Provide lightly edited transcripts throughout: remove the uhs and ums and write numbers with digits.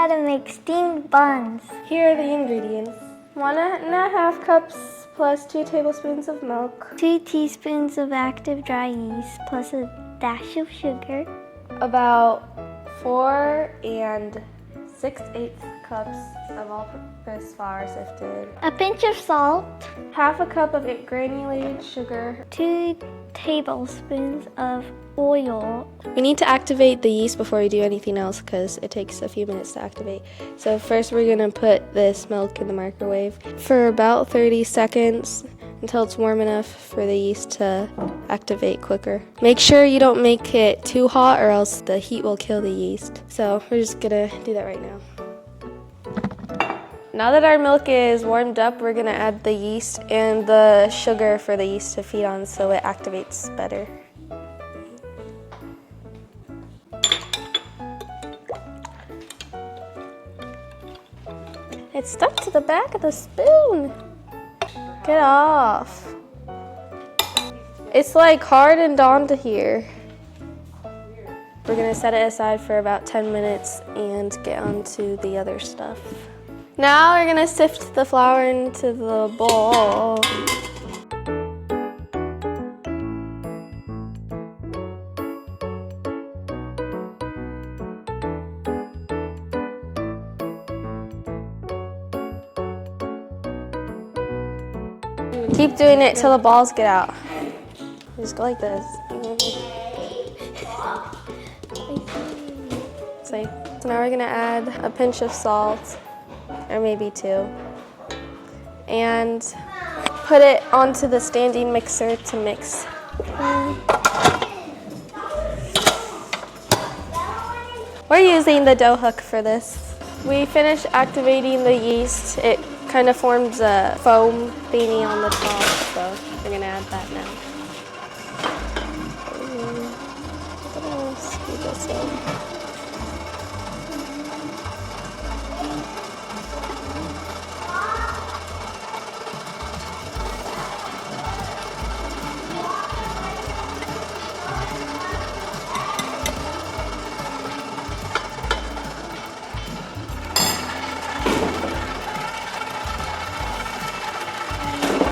how to make steamed buns. Here are the ingredients. 1.5 cups plus 2 tablespoons of milk. 2 teaspoons of active dry yeast plus a dash of sugar. About 4 6/8 cups of all-purpose flour sifted. A pinch of salt. Half a cup of granulated sugar. 2 tablespoons of oil. We need to activate the yeast before we do anything else because it takes a few minutes to activate. So first we're gonna put this milk in the microwave for about 30 seconds until it's warm enough for the yeast to activate quicker. Make sure you don't make it too hot or else the heat will kill the yeast. So we're just gonna do that right now. Now that our milk is warmed up, we're gonna add the yeast and the sugar for the yeast to feed on so it activates better. It's stuck to the back of the spoon. Get off. It's like hardened onto here. We're gonna set it aside for about 10 minutes and get onto the other stuff. Now we're gonna sift the flour into the bowl. Keep doing it till the balls get out. Just go like this. So now we're gonna add a pinch of salt, or maybe 2, and put it onto the standing mixer to mix. We're using the dough hook for this. We finished activating the yeast. It kind of forms a foam thingy on the top, so we're gonna add that now. Scoop this in.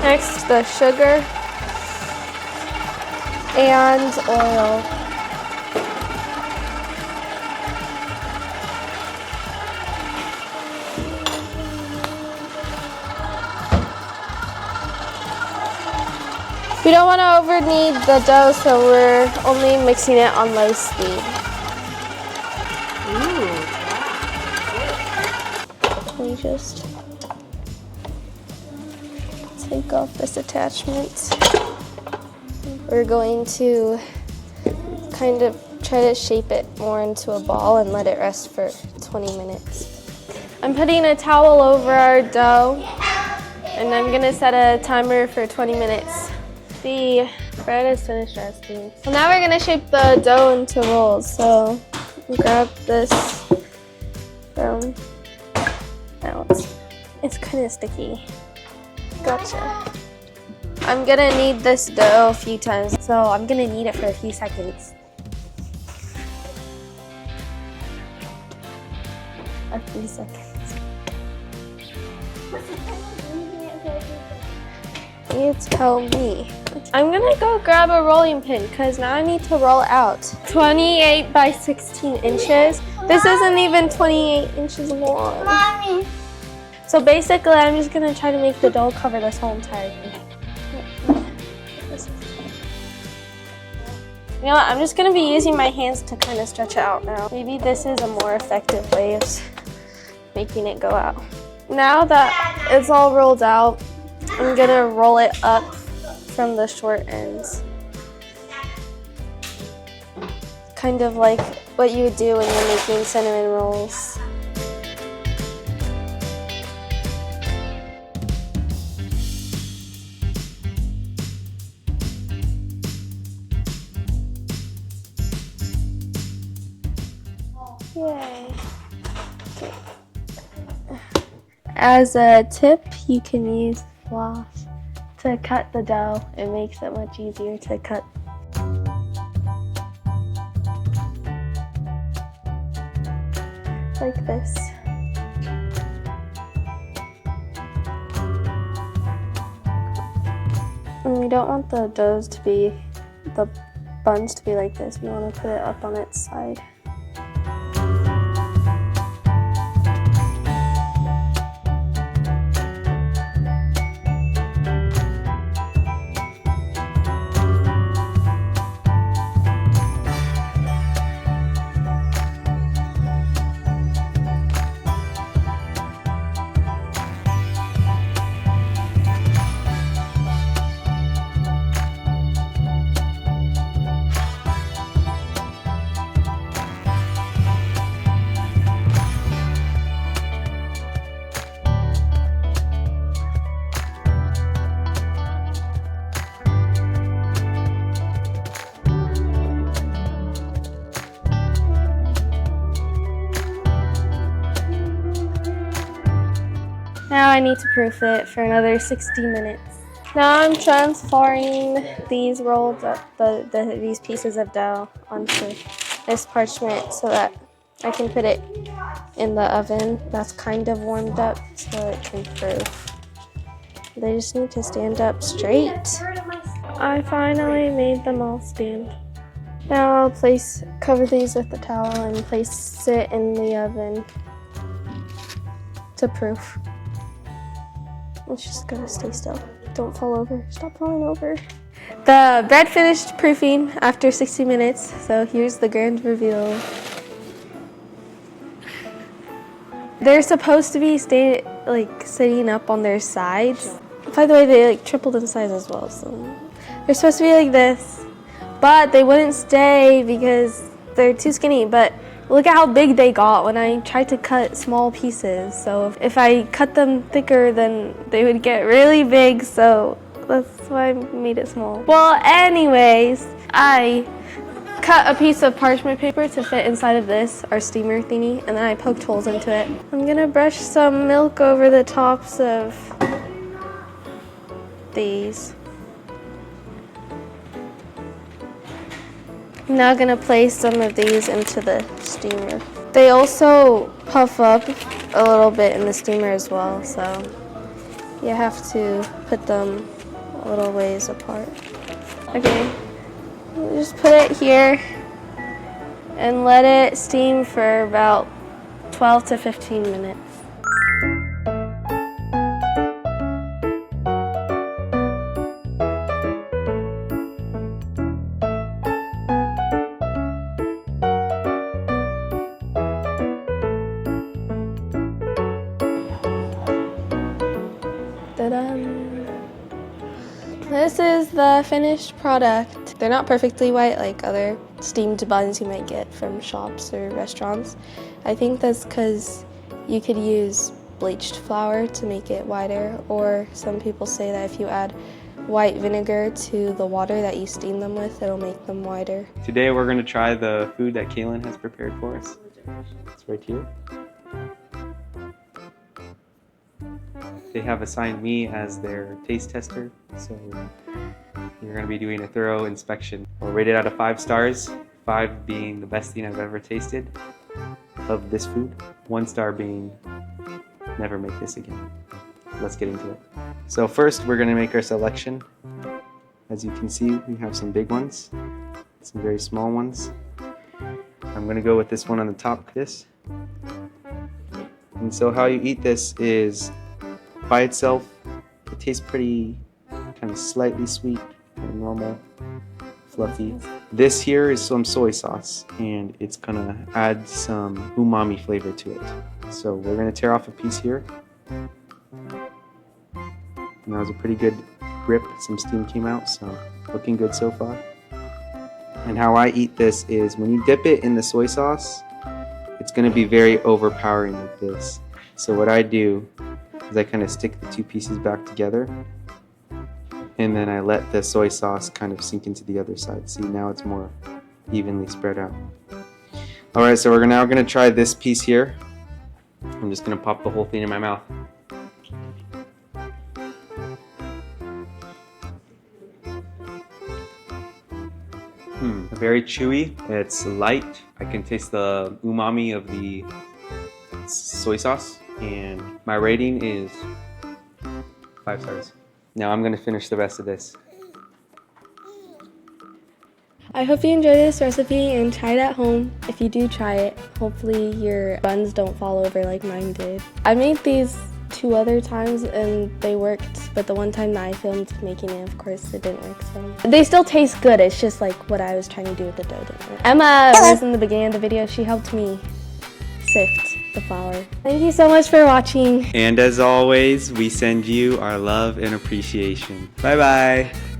Next, the sugar and oil. We don't want to over knead the dough, so we're only mixing it on low speed. We just take off this attachment. We're going to kind of try to shape it more into a ball and let it rest for 20 minutes. I'm putting a towel over our dough and I'm gonna set a timer for 20 minutes. The bread is finished resting. So now we're gonna shape the dough into rolls. So grab this from out. It's kind of sticky. Gotcha. I'm gonna knead this dough a few times, so I'm gonna knead it for a few seconds. A few seconds. You tell me. I'm gonna go grab a rolling pin because now I need to roll it out. 28 by 16 inches. This isn't even 28 inches long. Mommy. So basically, I'm just gonna try to make the dough cover this whole entire thing. You know what, I'm just gonna be using my hands to kind of stretch it out now. Maybe this is a more effective way of making it go out. Now that it's all rolled out, I'm gonna roll it up from the short ends. Kind of like what you would do when you're making cinnamon rolls. Yay. Okay. As a tip, you can use floss to cut the dough. It makes it much easier to cut. Like this. we don't want the buns to be like this. We want to put it up on its side. Now I need to proof it for another 60 minutes. Now I'm transferring these rolls up, these pieces of dough onto this parchment so that I can put it in the oven that's kind of warmed up so it can proof. They just need to stand up straight. I finally made them all stand. Now I'll cover these with the towel and place it in the oven to proof. It's just gotta stay still. Don't fall over. Stop falling over. The bread finished proofing after 60 minutes, so here's the grand reveal. They're supposed to be sitting up on their sides. By the way, they tripled in size as well, so they're supposed to be like this, but they wouldn't stay because they're too skinny. But look at how big they got when I tried to cut small pieces. So if I cut them thicker, then they would get really big. So that's why I made it small. Well, anyways, I cut a piece of parchment paper to fit inside of this, our steamer thingy, and then I poked holes into it. I'm gonna brush some milk over the tops of these. I'm now gonna place some of these into the steamer. They also puff up a little bit in the steamer as well, so you have to put them a little ways apart. Okay, just put it here and let it steam for about 12 to 15 minutes. This is the finished product. They're not perfectly white like other steamed buns you might get from shops or restaurants. I think that's because you could use bleached flour to make it whiter, or some people say that if you add white vinegar to the water that you steam them with, it'll make them whiter. Today we're going to try the food that Kaylin has prepared for us. It's right here. They have assigned me as their taste tester, so you're going to be doing a thorough inspection. We're rated out of 5 stars, 5 being the best thing I've ever tasted of this food, 1 star being never make this again. Let's get into it. So first we're going to make our selection. As you can see, we have some big ones, some very small ones. I'm going to go with this one on the top, this. And so how you eat this is by itself. It tastes pretty kind of slightly sweet, kind of normal, fluffy. This here is some soy sauce, and it's gonna add some umami flavor to it. So we're gonna tear off a piece here. And that was a pretty good grip. Some steam came out, so looking good so far. And how I eat this is when you dip it in the soy sauce, it's gonna be very overpowering like this. So what I do is I kind of stick the 2 pieces back together, and then I let the soy sauce kind of sink into the other side. See, now it's more evenly spread out. Alright, so we're now going to try this piece here. I'm just going to pop the whole thing in my mouth. Very chewy. It's light. I can taste the umami of the soy sauce. And my rating is 5 stars. Now I'm going to finish the rest of this. I hope you enjoyed this recipe and try it at home. If you do try it, hopefully your buns don't fall over like mine did. I made these 2 other times and they worked, but the one time that I filmed making it, of course, it didn't work. So they still taste good. It's just like what I was trying to do with the dough didn't work. Emma was in the beginning of the video. She helped me sift the flour. Thank you so much for watching. And as always, we send you our love and appreciation. Bye bye.